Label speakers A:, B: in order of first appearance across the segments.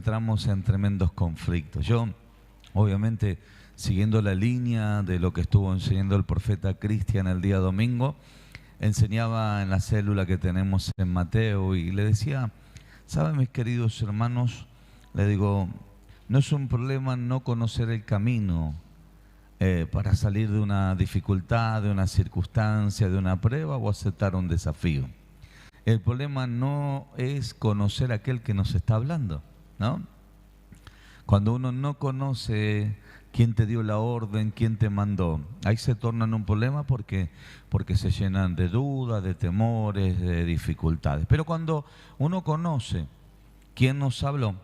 A: entramos en tremendos conflictos. Yo, obviamente, siguiendo la línea de lo que estuvo enseñando el profeta Cristian el día domingo, enseñaba en la célula que tenemos en Mateo y le decía, ¿saben, mis queridos hermanos? Le digo, no es un problema no conocer el camino para salir de una dificultad, de una circunstancia, de una prueba o aceptar un desafío. El problema no es conocer a aquel que nos está hablando, ¿no? Cuando uno no conoce quién te dio la orden, quién te mandó, ahí se torna en un problema porque se llenan de dudas, de temores, de dificultades. Pero cuando uno conoce quién nos habló,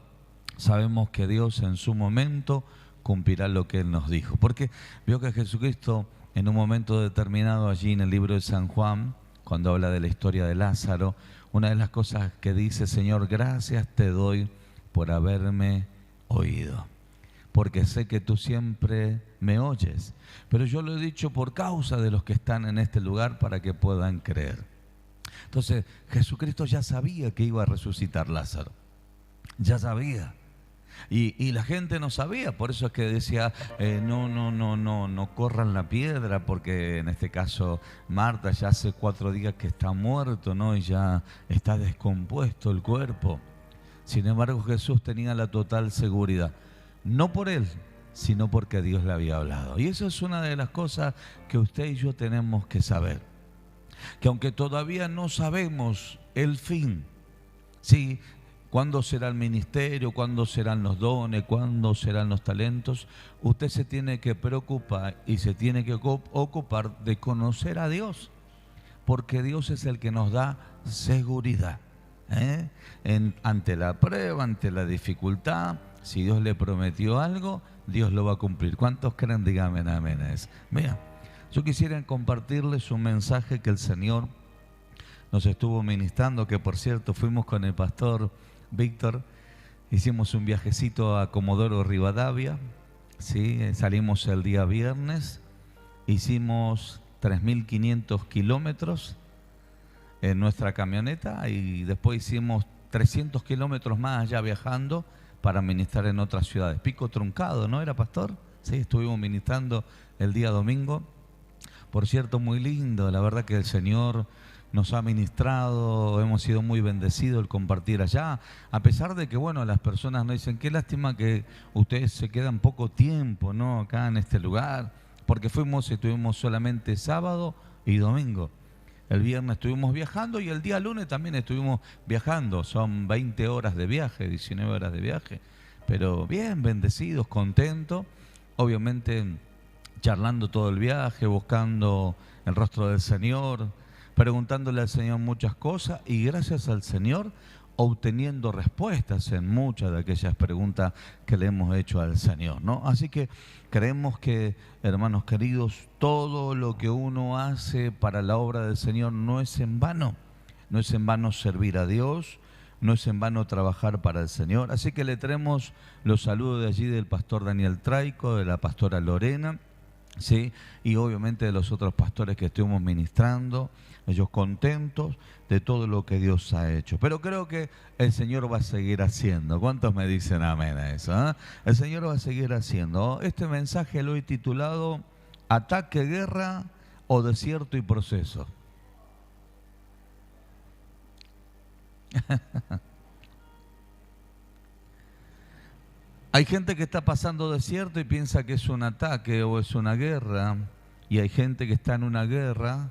A: sabemos que Dios en su momento cumplirá lo que Él nos dijo. Porque vio que Jesucristo en un momento determinado allí en el libro de San Juan, cuando habla de la historia de Lázaro, una de las cosas que dice, Señor, gracias te doy por haberme oído, porque sé que tú siempre me oyes, pero yo lo he dicho por causa de los que están en este lugar para que puedan creer. Entonces, Jesucristo ya sabía que iba a resucitar Lázaro, ya sabía. Y la gente no sabía, por eso es que decía, no corran la piedra, porque en este caso Marta ya hace 4 días que está muerto, ¿no? Y ya está descompuesto el cuerpo. Sin embargo, Jesús tenía la total seguridad, no por él, sino porque Dios le había hablado. Y eso es una de las cosas que usted y yo tenemos que saber, que aunque todavía no sabemos el fin, ¿sí? ¿Cuándo será el ministerio? ¿Cuándo serán los dones? ¿Cuándo serán los talentos? Usted se tiene que preocupar y se tiene que ocupar de conocer a Dios, porque Dios es el que nos da seguridad. Ante la prueba, ante la dificultad, si Dios le prometió algo, Dios lo va a cumplir. ¿Cuántos creen? Díganme amén a eso. Mira, yo quisiera compartirles un mensaje que el Señor nos estuvo ministrando, que por cierto fuimos con el pastor Víctor, hicimos un viajecito a Comodoro Rivadavia, ¿sí? Salimos el día viernes, hicimos 3.500 kilómetros en nuestra camioneta y después hicimos 300 kilómetros más allá viajando para ministrar en otras ciudades. Pico Truncado, ¿no era, pastor? Sí, estuvimos ministrando el día domingo. Por cierto, muy lindo, la verdad que el Señor nos ha ministrado, hemos sido muy bendecidos el compartir allá, a pesar de que, bueno, las personas nos dicen, qué lástima que ustedes se quedan poco tiempo, ¿no? Acá en este lugar, porque estuvimos solamente sábado y domingo. El viernes estuvimos viajando y el día lunes también estuvimos viajando. Son 20 horas de viaje, 19 horas de viaje. Pero bien, bendecidos, contentos. Obviamente charlando todo el viaje, buscando el rostro del Señor, preguntándole al Señor muchas cosas y gracias al Señor obteniendo respuestas en muchas de aquellas preguntas que le hemos hecho al Señor, ¿no? Así que creemos que, hermanos queridos, todo lo que uno hace para la obra del Señor no es en vano. No es en vano servir a Dios, no es en vano trabajar para el Señor. Así que le traemos los saludos de allí del pastor Daniel Traico, de la pastora Lorena, ¿sí? Y obviamente de los otros pastores que estuvimos ministrando, ellos contentos de todo lo que Dios ha hecho. Pero creo que el Señor va a seguir haciendo. ¿Cuántos me dicen amén a eso? El Señor va a seguir haciendo. Este mensaje lo he titulado Ataque, Guerra o Desierto y Proceso. Hay gente que está pasando desierto y piensa que es un ataque o es una guerra. Y hay gente que está en una guerra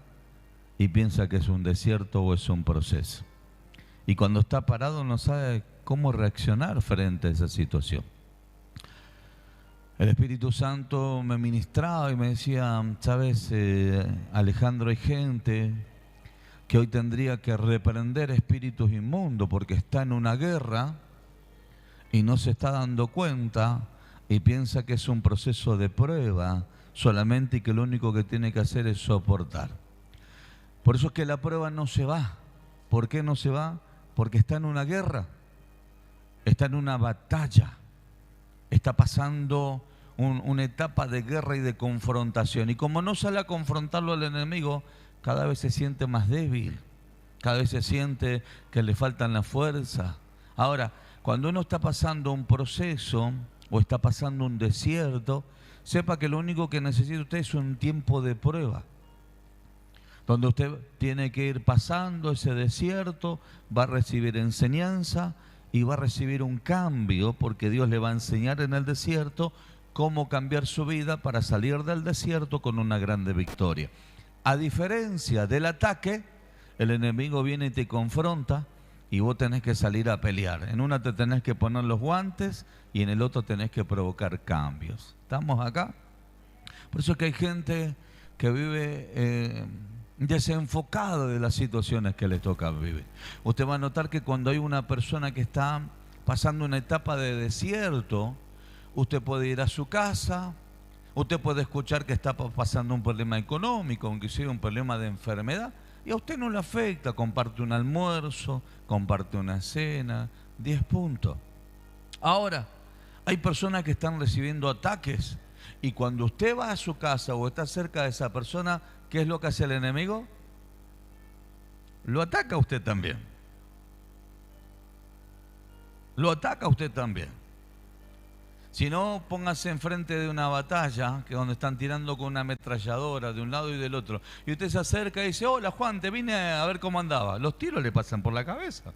A: y piensa que es un desierto o es un proceso. Y cuando está parado no sabe cómo reaccionar frente a esa situación. El Espíritu Santo me ministraba y me decía, ¿sabes, Alejandro, hay gente que hoy tendría que reprender espíritus inmundos porque está en una guerra y no se está dando cuenta y piensa que es un proceso de prueba solamente y que lo único que tiene que hacer es soportar. Por eso es que la prueba no se va. ¿Por qué no se va? Porque está en una guerra, está en una batalla, está pasando una etapa de guerra y de confrontación. Y como no sale a confrontarlo al enemigo, cada vez se siente más débil, cada vez se siente que le faltan las fuerzas. Ahora, cuando uno está pasando un proceso o está pasando un desierto, sepa que lo único que necesita usted es un tiempo de prueba, donde usted tiene que ir pasando ese desierto, va a recibir enseñanza y va a recibir un cambio, porque Dios le va a enseñar en el desierto cómo cambiar su vida para salir del desierto con una grande victoria. A diferencia del ataque, el enemigo viene y te confronta y vos tenés que salir a pelear. En una te tenés que poner los guantes y en el otro tenés que provocar cambios. ¿Estamos acá? Por eso es que hay gente que vive desenfocada de las situaciones que le toca vivir. Usted va a notar que cuando hay una persona que está pasando una etapa de desierto, usted puede ir a su casa, usted puede escuchar que está pasando un problema económico, inclusive un problema de enfermedad, y a usted no le afecta, comparte un almuerzo, comparte una cena, 10 puntos. Ahora, hay personas que están recibiendo ataques, y cuando usted va a su casa o está cerca de esa persona, ¿qué es lo que hace el enemigo? Lo ataca a usted también. Lo ataca a usted también. Si no, póngase enfrente de una batalla, que es donde están tirando con una ametralladora de un lado y del otro. Y usted se acerca y dice, hola Juan, te vine a ver cómo andaba. Los tiros le pasan por la cabeza.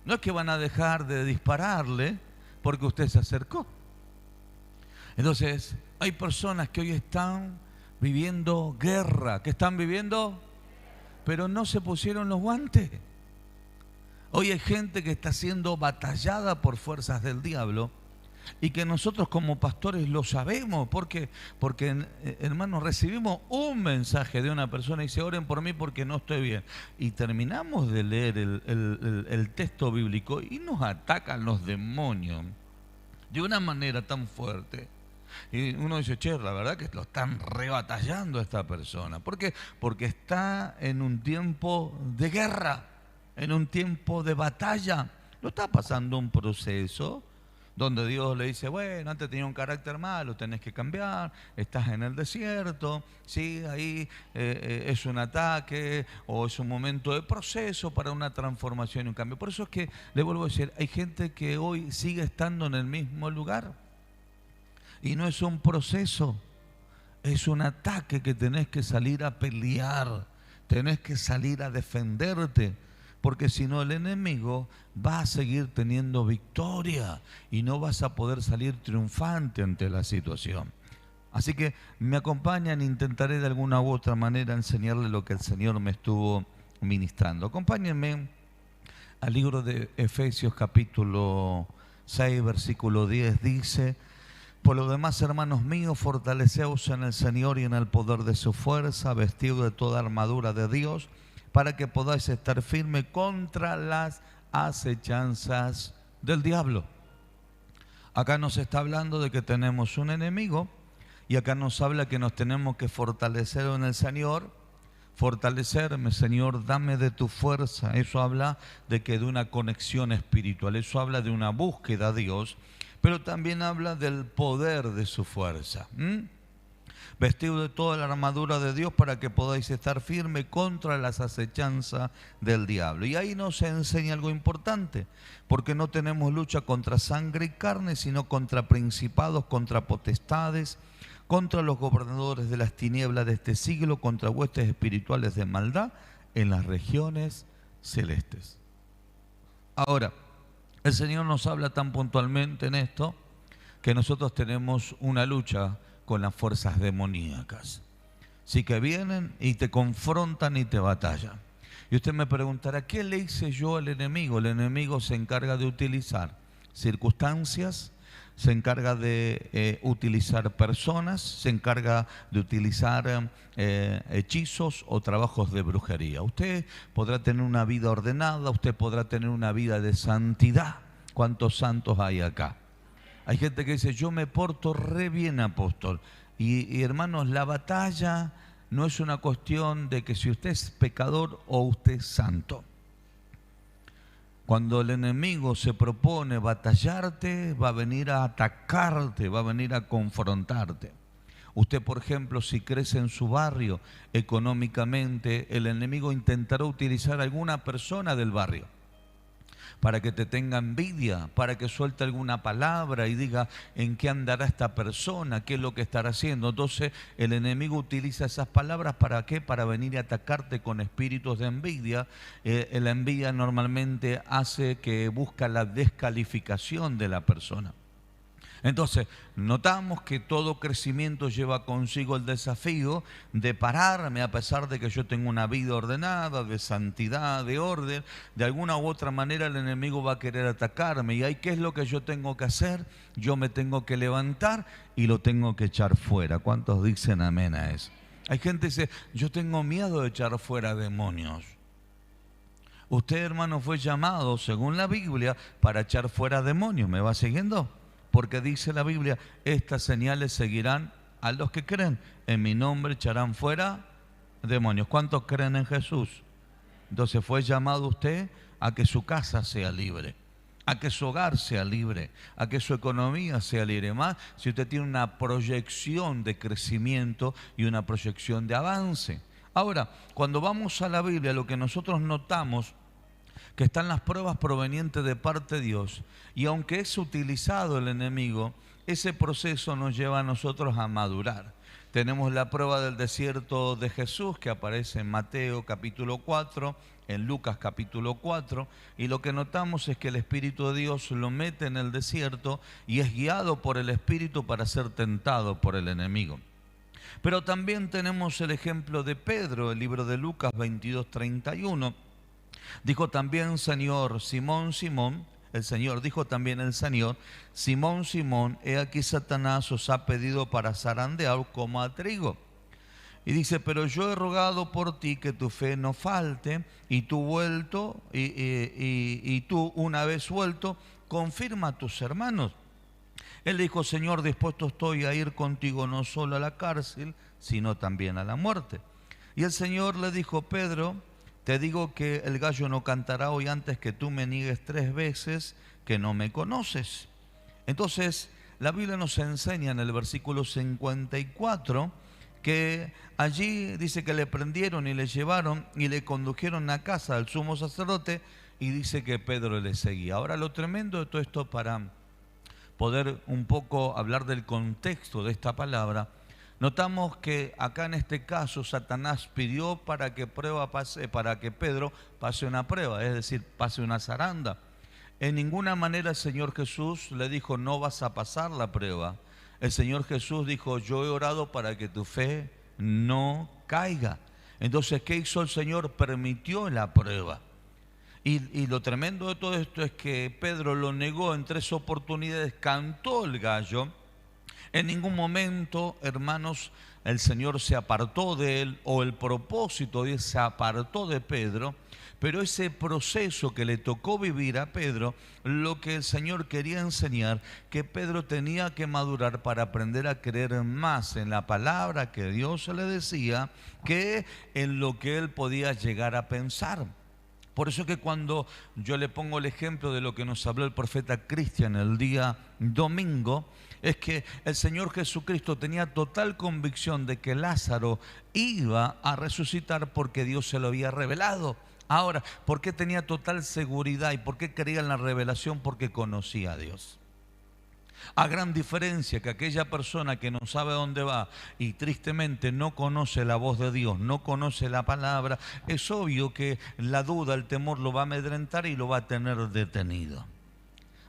A: No es que van a dejar de dispararle porque usted se acercó. Entonces, hay personas que hoy están viviendo guerra. ¿Qué están viviendo? Pero no se pusieron los guantes. Hoy hay gente que está siendo batallada por fuerzas del diablo y que nosotros como pastores lo sabemos. ¿Por qué? Porque, hermanos, recibimos un mensaje de una persona y dice, oren por mí porque no estoy bien. Y terminamos de leer el texto bíblico y nos atacan los demonios de una manera tan fuerte. Y uno dice, che, la verdad que lo están rebatallando a esta persona. ¿Por qué? Porque está en un tiempo de guerra, en un tiempo de batalla. No está pasando un proceso donde Dios le dice, bueno, antes tenía un carácter malo, tenés que cambiar, estás en el desierto, sí, ahí es un ataque o es un momento de proceso para una transformación y un cambio. Por eso es que, le vuelvo a decir, hay gente que hoy sigue estando en el mismo lugar y no es un proceso, es un ataque que tenés que salir a pelear, tenés que salir a defenderte. Porque si no, el enemigo va a seguir teniendo victoria y no vas a poder salir triunfante ante la situación. Así que me acompañan, intentaré de alguna u otra manera enseñarle lo que el Señor me estuvo ministrando. Acompáñenme al libro de Efesios capítulo 6, versículo 10, dice: por lo demás, hermanos míos, fortaleceos en el Señor y en el poder de su fuerza, vestidos de toda armadura de Dios, para que podáis estar firmes contra las acechanzas del diablo. Acá nos está hablando de que tenemos un enemigo y acá nos habla que nos tenemos que fortalecer en el Señor. Fortalecerme, Señor, dame de tu fuerza. Eso habla de que de una conexión espiritual, eso habla de una búsqueda a Dios, pero también habla del poder de su fuerza. Vestido de toda la armadura de Dios para que podáis estar firmes contra las acechanzas del diablo. Y ahí nos enseña algo importante, porque no tenemos lucha contra sangre y carne, sino contra principados, contra potestades, contra los gobernadores de las tinieblas de este siglo, contra huestes espirituales de maldad en las regiones celestes. Ahora, el Señor nos habla tan puntualmente en esto que nosotros tenemos una lucha con las fuerzas demoníacas. Sí, que vienen y te confrontan y te batallan. Y usted me preguntará, ¿qué le hice yo al enemigo? El enemigo se encarga de utilizar circunstancias, se encarga de utilizar personas, se encarga de utilizar hechizos o trabajos de brujería. Usted podrá tener una vida ordenada, usted podrá tener una vida de santidad. ¿Cuántos santos hay acá? Hay gente que dice, yo me porto re bien, apóstol. Y hermanos, la batalla no es una cuestión de que si usted es pecador o usted es santo. Cuando el enemigo se propone batallarte, va a venir a atacarte, va a venir a confrontarte. Usted, por ejemplo, si crece en su barrio económicamente, el enemigo intentará utilizar a alguna persona del barrio para que te tenga envidia, para que suelte alguna palabra y diga en qué andará esta persona, qué es lo que estará haciendo. Entonces el enemigo utiliza esas palabras ¿para qué? Para venir a atacarte con espíritus de envidia. La envidia normalmente hace que busca la descalificación de la persona. Entonces, notamos que todo crecimiento lleva consigo el desafío de pararme, a pesar de que yo tengo una vida ordenada, de santidad, de orden. De alguna u otra manera el enemigo va a querer atacarme. ¿Y ahí qué es lo que yo tengo que hacer? Yo me tengo que levantar y lo tengo que echar fuera. ¿Cuántos dicen amén a eso? Hay gente que dice, yo tengo miedo de echar fuera demonios. Usted, hermano, fue llamado, según la Biblia, para echar fuera demonios. ¿Me va siguiendo? Porque dice la Biblia, estas señales seguirán a los que creen. En mi nombre echarán fuera demonios. ¿Cuántos creen en Jesús? Entonces fue llamado usted a que su casa sea libre, a que su hogar sea libre, a que su economía sea libre. Más si usted tiene una proyección de crecimiento y una proyección de avance. Ahora, cuando vamos a la Biblia, lo que nosotros notamos que están las pruebas provenientes de parte de Dios, y aunque es utilizado el enemigo, ese proceso nos lleva a nosotros a madurar. Tenemos la prueba del desierto de Jesús que aparece en Mateo capítulo 4, en Lucas capítulo 4, y lo que notamos es que el Espíritu de Dios lo mete en el desierto y es guiado por el Espíritu para ser tentado por el enemigo. Pero también tenemos el ejemplo de Pedro, el libro de Lucas 22:31. Dijo también Señor, Simón, Simón, el Señor, dijo también el Señor, Simón, Simón, he aquí Satanás os ha pedido para zarandear como a trigo. Y dice, pero yo he rogado por ti que tu fe no falte, y tú vuelto, y tú una vez vuelto, confirma a tus hermanos. Él dijo, Señor, dispuesto estoy a ir contigo no solo a la cárcel, sino también a la muerte. Y el Señor le dijo, Pedro, te digo que el gallo no cantará hoy antes que tú me niegues 3 veces que no me conoces. Entonces, la Biblia nos enseña en el versículo 54 que allí dice que le prendieron y le llevaron y le condujeron a casa al sumo sacerdote, y dice que Pedro le seguía. Ahora, lo tremendo de todo esto, para poder un poco hablar del contexto de esta palabra, notamos que acá en este caso Satanás pidió para que Pedro pase una prueba, es decir, pase una zaranda. En ninguna manera el Señor Jesús le dijo, no vas a pasar la prueba. El Señor Jesús dijo, yo he orado para que tu fe no caiga. Entonces, ¿qué hizo el Señor? Permitió la prueba. Y lo tremendo de todo esto es que Pedro lo negó en 3 oportunidades, cantó el gallo. En ningún momento, hermanos, el Señor se apartó de él, o el propósito de él se apartó de Pedro, pero ese proceso que le tocó vivir a Pedro, lo que el Señor quería enseñar, que Pedro tenía que madurar para aprender a creer más en la palabra que Dios le decía, que en lo que él podía llegar a pensar. Por eso que cuando yo le pongo el ejemplo de lo que nos habló el profeta Cristian el día domingo, es que el Señor Jesucristo tenía total convicción de que Lázaro iba a resucitar porque Dios se lo había revelado. Ahora, ¿por qué tenía total seguridad y por qué creía en la revelación? Porque conocía a Dios. A gran diferencia que aquella persona que no sabe dónde va y tristemente no conoce la voz de Dios, no conoce la palabra, es obvio que la duda, el temor lo va a amedrentar y lo va a tener detenido.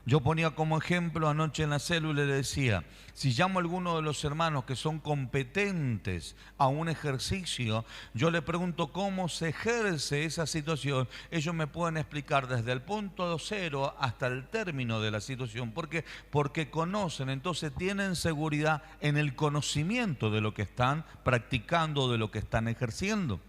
A: Yo ponía como ejemplo anoche en la célula y le decía, si llamo a alguno de los hermanos que son competentes a un ejercicio, yo le pregunto cómo se ejerce esa situación, ellos me pueden explicar desde el punto 0 hasta el término de la situación. ¿Por qué? Porque conocen, entonces tienen seguridad en el conocimiento de lo que están practicando, de lo que están ejerciendo.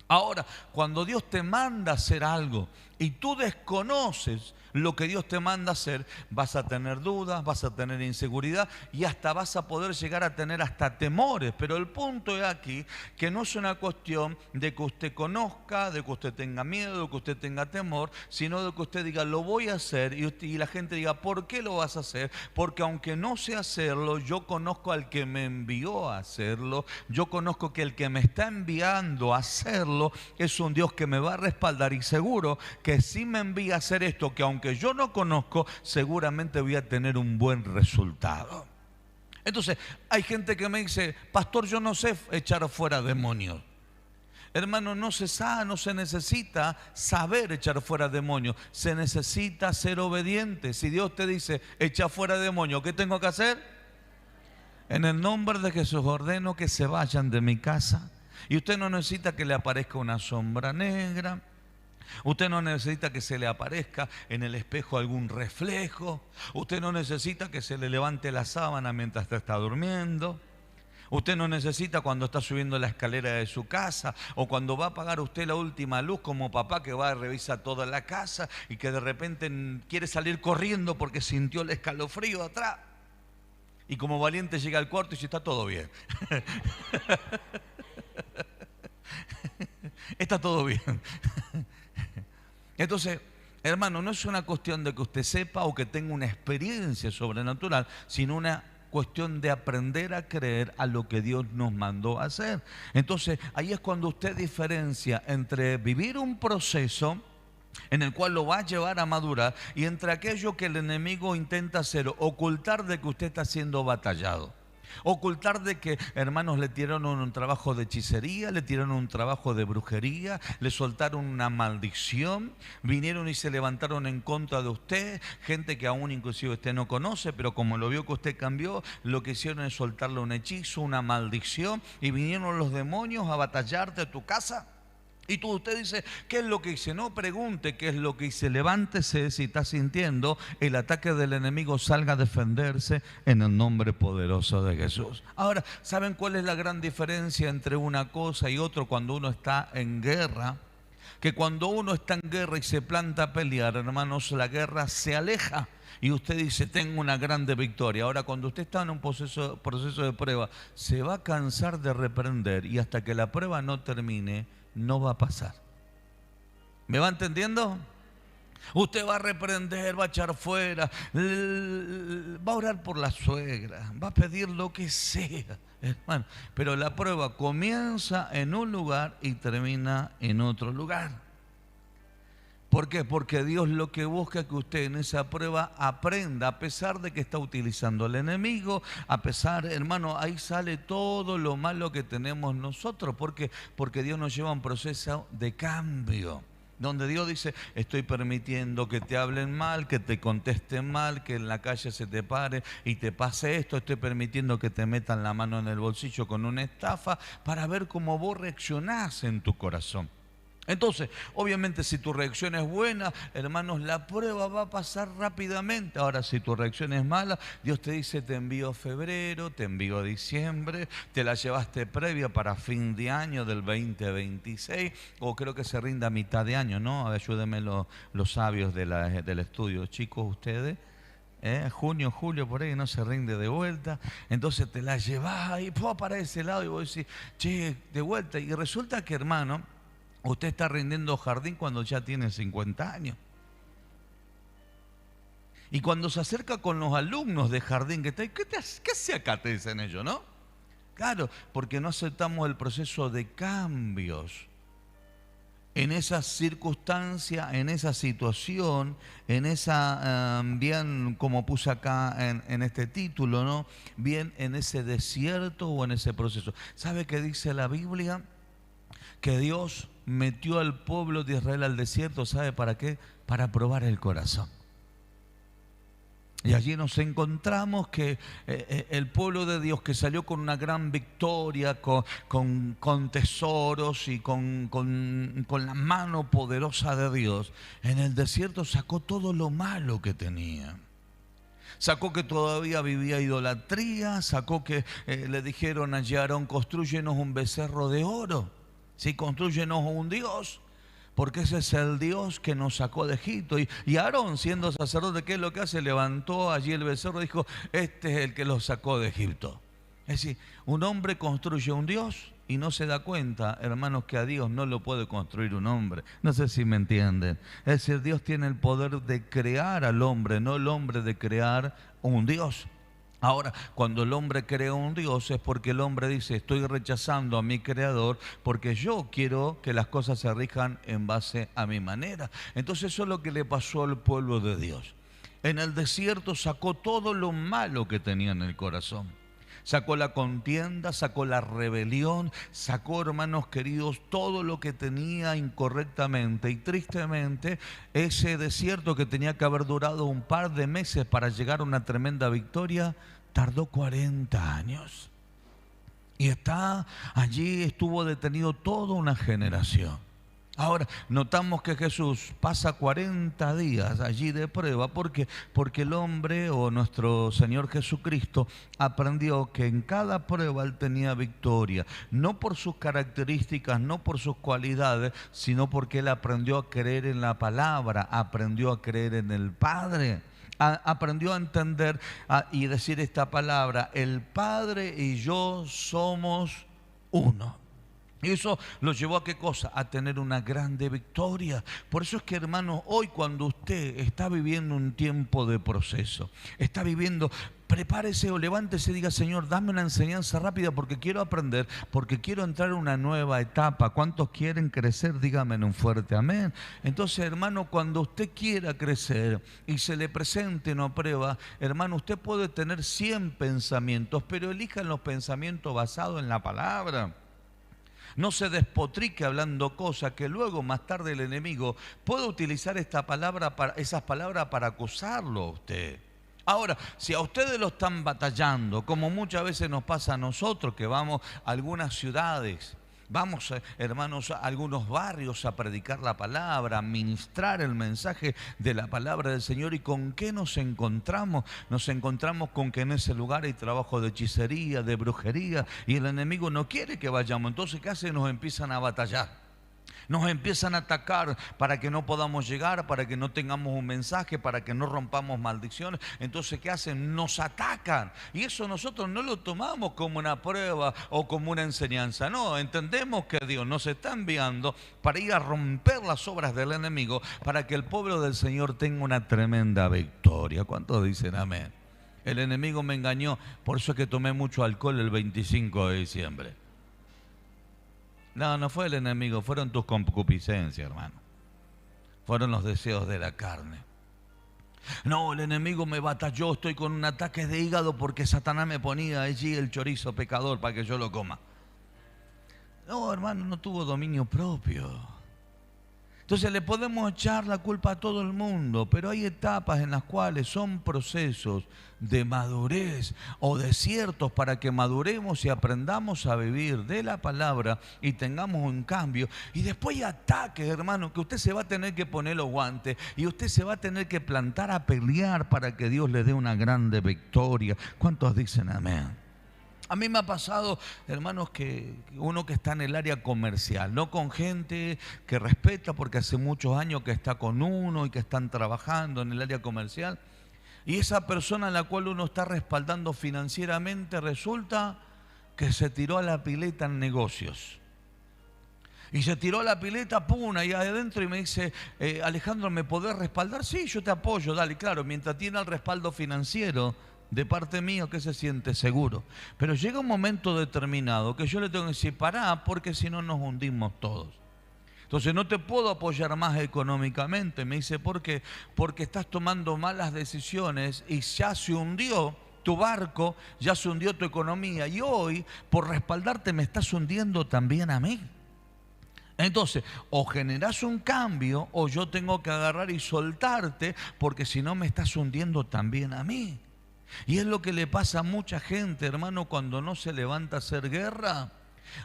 A: Ahora, cuando Dios te manda a hacer algo y tú desconoces lo que Dios te manda a hacer, vas a tener dudas, vas a tener inseguridad y hasta vas a poder llegar a tener hasta temores. Pero el punto es aquí que no es una cuestión de que usted conozca, de que usted tenga miedo, de que usted tenga temor, sino de que usted diga, lo voy a hacer, y la gente diga, ¿por qué lo vas a hacer? Porque aunque no sé hacerlo, yo conozco al que me envió a hacerlo, yo conozco que el que me está enviando a hacerlo es un Dios que me va a respaldar, y seguro que que sí me envía a hacer esto, que aunque yo no conozco, seguramente voy a tener un buen resultado. Entonces, hay gente que me dice, pastor, yo no sé echar fuera demonios. Hermano, no se necesita saber echar fuera demonios, se necesita ser obediente. Si Dios te dice, echa fuera demonios, ¿qué tengo que hacer? En el nombre de Jesús ordeno que se vayan de mi casa. Y usted no necesita que le aparezca una sombra negra. Usted no necesita que se le aparezca en el espejo algún reflejo. Usted no necesita que se le levante la sábana mientras está durmiendo. Usted no necesita cuando está subiendo la escalera de su casa o cuando va a apagar usted la última luz como papá que va a revisar toda la casa y que de repente quiere salir corriendo porque sintió el escalofrío atrás. Y como valiente llega al cuarto y dice, está todo bien. Está todo bien. Entonces, hermano, no es una cuestión de que usted sepa o que tenga una experiencia sobrenatural, sino una cuestión de aprender a creer a lo que Dios nos mandó a hacer. Entonces, ahí es cuando usted diferencia entre vivir un proceso en el cual lo va a llevar a madurar y entre aquello que el enemigo intenta hacer, ocultar de que usted está siendo batallado. Ocultar de que, hermanos, le tiraron un trabajo de hechicería, le tiraron un trabajo de brujería, le soltaron una maldición, vinieron y se levantaron en contra de usted, gente que aún inclusive usted no conoce, pero como lo vio que usted cambió, lo que hicieron es soltarle un hechizo, una maldición, y vinieron los demonios a batallarte a tu casa. Y usted dice, ¿qué es lo que hice? No pregunte qué es lo que hice. Levántese si está sintiendo el ataque del enemigo, salga a defenderse en el nombre poderoso de Jesús. Ahora, ¿saben cuál es la gran diferencia entre una cosa y otra cuando uno está en guerra? Que cuando uno está en guerra y se planta a pelear, hermanos, la guerra se aleja. Y usted dice, tengo una grande victoria. Ahora, cuando usted está en un proceso de prueba, se va a cansar de reprender y hasta que la prueba no termine, no va a pasar. ¿Me va entendiendo? Usted va a reprender, va a echar fuera, va a orar por la suegra, va a pedir lo que sea, hermano. Pero la prueba comienza en un lugar y termina en otro lugar. ¿Por qué? Porque Dios lo que busca es que usted en esa prueba aprenda, a pesar de que está utilizando al enemigo, a pesar, hermano, ahí sale todo lo malo que tenemos nosotros. ¿Por qué? Porque Dios nos lleva a un proceso de cambio, donde Dios dice, estoy permitiendo que te hablen mal, que te contesten mal, que en la calle se te pare y te pase esto, estoy permitiendo que te metan la mano en el bolsillo con una estafa para ver cómo vos reaccionás en tu corazón. Entonces, obviamente si tu reacción es buena, hermanos, la prueba va a pasar rápidamente. Ahora, si tu reacción es mala, Dios te dice, te envío febrero, te envío diciembre, te la llevaste previa para fin de año del 2026, o creo que se rinda a mitad de año, ¿no? Ayúdenme los sabios del estudio, chicos, ustedes. Junio, julio, por ahí no se rinde de vuelta. Entonces te la llevas y para ese lado y vos decís, che, de vuelta. Y resulta que, hermano, usted está rindiendo jardín cuando ya tiene 50 años. Y cuando se acerca con los alumnos de jardín, ¿qué hace acá? Te dicen ellos, ¿no? Claro, porque no aceptamos el proceso de cambios. En esa circunstancia, en esa situación, en esa, bien como puse acá en este título, ¿no? Bien en ese desierto o en ese proceso. ¿Sabe qué dice la Biblia? Que Dios metió al pueblo de Israel al desierto, ¿sabe para qué? Para probar el corazón. Y allí nos encontramos que el pueblo de Dios que salió con una gran victoria, con tesoros y con la mano poderosa de Dios, en el desierto sacó todo lo malo que tenía. Sacó que todavía vivía idolatría, sacó que le dijeron a Aarón, construyenos un becerro de oro. Sí, constrúyenos un Dios, porque ese es el Dios que nos sacó de Egipto. Y Aarón, siendo sacerdote, ¿qué es lo que hace? Levantó allí el becerro y dijo, este es el que los sacó de Egipto. Es decir, un hombre construye un Dios y no se da cuenta, hermanos, que a Dios no lo puede construir un hombre. No sé si me entienden. Es decir, Dios tiene el poder de crear al hombre, no el hombre de crear un Dios. Ahora, cuando el hombre crea un Dios es porque el hombre dice, estoy rechazando a mi creador porque yo quiero que las cosas se rijan en base a mi manera. Entonces eso es lo que le pasó al pueblo de Dios. En el desierto sacó todo lo malo que tenía en el corazón. Sacó la contienda, sacó la rebelión, sacó, hermanos queridos, todo lo que tenía incorrectamente. Y tristemente, ese desierto que tenía que haber durado un par de meses para llegar a una tremenda victoria, tardó 40 años. Y está allí, estuvo detenido toda una generación. Ahora, notamos que Jesús pasa 40 días allí de prueba. ¿Por qué? Porque el hombre o nuestro Señor Jesucristo aprendió que en cada prueba Él tenía victoria. No por sus características, no por sus cualidades, sino porque Él aprendió a creer en la palabra, aprendió a creer en el Padre. Aprendió a entender y decir esta palabra: el Padre y yo somos uno. Y eso lo llevó a ¿qué cosa? A tener una grande victoria. Por eso es que, hermanos, hoy cuando usted está viviendo un tiempo de proceso, está viviendo, prepárese o levántese y diga: Señor, dame una enseñanza rápida porque quiero aprender, porque quiero entrar en una nueva etapa. ¿Cuántos quieren crecer? Dígame en un fuerte amén. Entonces, hermano, cuando usted quiera crecer y se le presente una prueba, hermano, usted puede tener 100 pensamientos, pero elijan los pensamientos basados en la palabra. No se despotrique hablando cosas que luego más tarde el enemigo puede utilizar esas palabras para acusarlo a usted. Ahora, si a ustedes lo están batallando, como muchas veces nos pasa a nosotros que vamos a algunas ciudades, vamos, hermanos, a algunos barrios a predicar la palabra, a ministrar el mensaje de la palabra del Señor. ¿Y con qué nos encontramos? Nos encontramos con que en ese lugar hay trabajo de hechicería, de brujería, y el enemigo no quiere que vayamos. Entonces, ¿qué hacen? Nos empiezan a batallar. Nos empiezan a atacar para que no podamos llegar, para que no tengamos un mensaje, para que no rompamos maldiciones. Entonces, ¿qué hacen? Nos atacan. Y eso nosotros no lo tomamos como una prueba o como una enseñanza. No, entendemos que Dios nos está enviando para ir a romper las obras del enemigo, para que el pueblo del Señor tenga una tremenda victoria. ¿Cuántos dicen amén? El enemigo me engañó, por eso es que tomé mucho alcohol el 25 de diciembre. No, no fue el enemigo, fueron tus concupiscencias, hermano. Fueron los deseos de la carne. No, el enemigo me batalló, estoy con un ataque de hígado porque Satanás me ponía allí el chorizo pecador para que yo lo coma. No, hermano, no tuvo dominio propio. Entonces le podemos echar la culpa a todo el mundo, pero hay etapas en las cuales son procesos de madurez o desiertos para que maduremos y aprendamos a vivir de la palabra y tengamos un cambio. Y después hay ataques, hermano, que usted se va a tener que poner los guantes y usted se va a tener que plantar a pelear para que Dios le dé una grande victoria. ¿Cuántos dicen amén? A mí me ha pasado, hermanos, que uno que está en el área comercial, no con gente que respeta porque hace muchos años que está con uno y que están trabajando en el área comercial, y esa persona a la cual uno está respaldando financieramente resulta que se tiró a la pileta en negocios. Y se tiró a la pileta, pum, ahí adentro, y me dice: Alejandro, ¿me podés respaldar? Sí, yo te apoyo, dale, claro, mientras tiene el respaldo financiero de parte mía, que se siente seguro. Pero llega un momento determinado que yo le tengo que decir: pará, porque si no nos hundimos todos. Entonces no te puedo apoyar más económicamente. Me dice: ¿por qué? Porque estás tomando malas decisiones y ya se hundió tu barco, ya se hundió tu economía, y hoy por respaldarte me estás hundiendo también a mí. Entonces, o generás un cambio o yo tengo que agarrar y soltarte, porque si no me estás hundiendo también a mí. Y es lo que le pasa a mucha gente, hermano, cuando no se levanta a hacer guerra.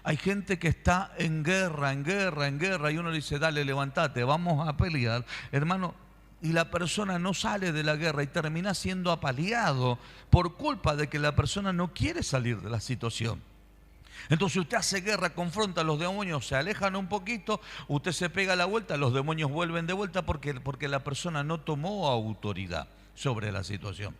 A: Hay gente que está en guerra, y uno le dice: dale, levántate, vamos a pelear, hermano. Y la persona no sale de la guerra y termina siendo apaleado por culpa de que la persona no quiere salir de la situación. Entonces usted hace guerra, confronta a los demonios, se alejan un poquito, usted se pega la vuelta, los demonios vuelven de vuelta porque la persona no tomó autoridad sobre la situación.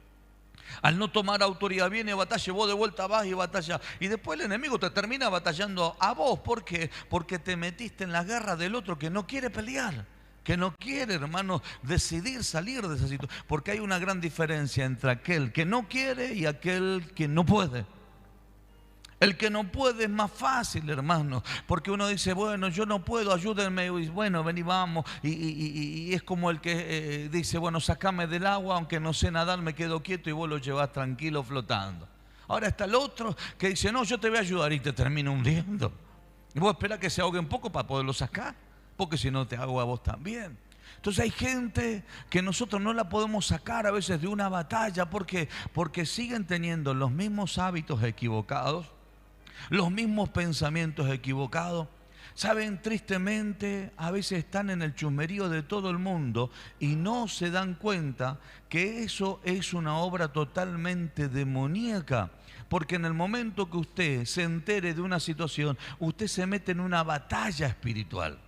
A: Al no tomar autoridad, viene batalla, vos de vuelta vas y batalla. Y después el enemigo te termina batallando a vos. ¿Por qué? Porque te metiste en la guerra del otro que no quiere pelear, que no quiere, hermano, decidir salir de esa situación. Porque hay una gran diferencia entre aquel que no quiere y aquel que no puede. El que no puede es más fácil, hermano, porque uno dice, bueno, yo no puedo, ayúdenme, y bueno, ven y vamos, y es como el que dice, bueno, sacame del agua, aunque no sé nadar, me quedo quieto y vos lo llevás tranquilo flotando. Ahora está el otro que dice, no, yo te voy a ayudar y te termino hundiendo. Y vos esperás que se ahogue un poco para poderlo sacar, porque si no te ahoga a vos también. Entonces hay gente que nosotros no la podemos sacar a veces de una batalla, porque siguen teniendo los mismos hábitos equivocados, los mismos pensamientos equivocados. Saben, tristemente, a veces están en el chusmerío de todo el mundo y no se dan cuenta que eso es una obra totalmente demoníaca. Porque en el momento que usted se entere de una situación, usted se mete en una batalla espiritual.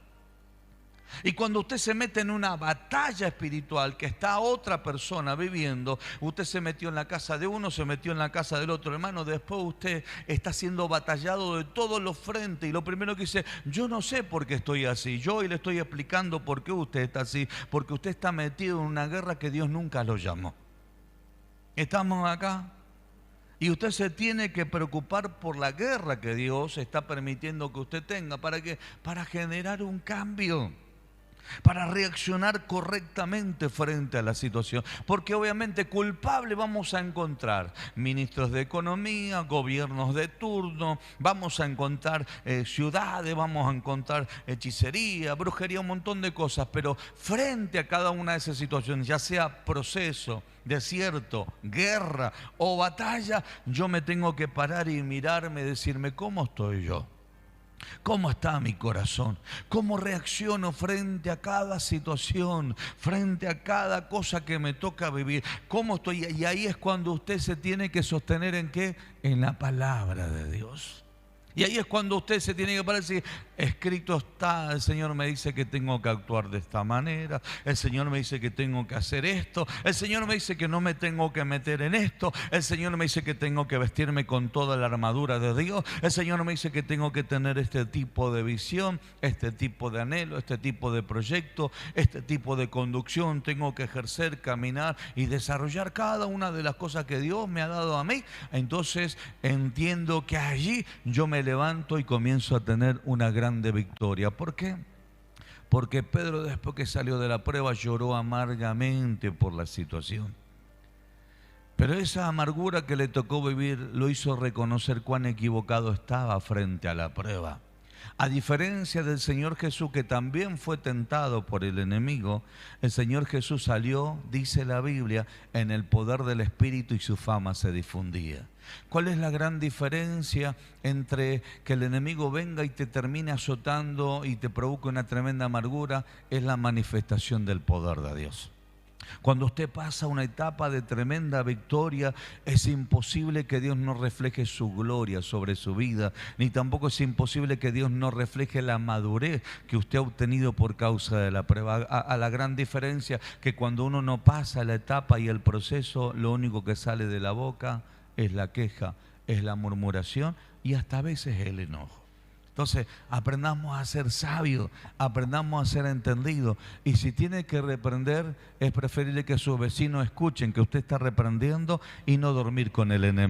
A: Y cuando usted se mete en una batalla espiritual que está otra persona viviendo, usted se metió en la casa de uno, se metió en la casa del otro, hermano, después usted está siendo batallado de todos los frentes y lo primero que dice, yo no sé por qué estoy así, yo hoy le estoy explicando por qué usted está así, porque usted está metido en una guerra que Dios nunca lo llamó. Estamos acá. Y usted se tiene que preocupar por la guerra que Dios está permitiendo que usted tenga. ¿Para qué? Para generar un cambio, para reaccionar correctamente frente a la situación. Porque obviamente culpable vamos a encontrar ministros de economía, gobiernos de turno, vamos a encontrar ciudades, vamos a encontrar hechicería, brujería, un montón de cosas. Pero frente a cada una de esas situaciones, ya sea proceso, desierto, guerra o batalla, yo me tengo que parar y mirarme y decirme, ¿cómo estoy yo? ¿Cómo está mi corazón? ¿Cómo reacciono frente a cada situación, frente a cada cosa que me toca vivir? ¿Cómo estoy? Y ahí es cuando usted se tiene que sostener ¿en qué? En la palabra de Dios. Y ahí es cuando usted se tiene que parar y decir, escrito está, el Señor me dice que tengo que actuar de esta manera, el Señor me dice que tengo que hacer esto, el Señor me dice que no me tengo que meter en esto, el Señor me dice que tengo que vestirme con toda la armadura de Dios, el Señor me dice que tengo que tener este tipo de visión, este tipo de anhelo, este tipo de proyecto, este tipo de conducción, tengo que ejercer, caminar y desarrollar cada una de las cosas que Dios me ha dado a mí. Entonces entiendo que allí yo me levanto y comienzo a tener una grande victoria. ¿Por qué? Porque Pedro, después que salió de la prueba, lloró amargamente por la situación. Pero esa amargura que le tocó vivir lo hizo reconocer cuán equivocado estaba frente a la prueba. A diferencia del Señor Jesús, que también fue tentado por el enemigo, el Señor Jesús salió, dice la Biblia, en el poder del Espíritu y su fama se difundía. ¿Cuál es la gran diferencia entre que el enemigo venga y te termine azotando y te provoque una tremenda amargura? Es la manifestación del poder de Dios. Cuando usted pasa una etapa de tremenda victoria, es imposible que Dios no refleje su gloria sobre su vida, ni tampoco es imposible que Dios no refleje la madurez que usted ha obtenido por causa de la prueba. A la gran diferencia que cuando uno no pasa la etapa y el proceso, lo único que sale de la boca es la queja, es la murmuración y hasta a veces el enojo. Entonces, aprendamos a ser sabios, aprendamos a ser entendidos. Y si tiene que reprender, es preferible que sus vecinos escuchen que usted está reprendiendo y no dormir con el enemigo.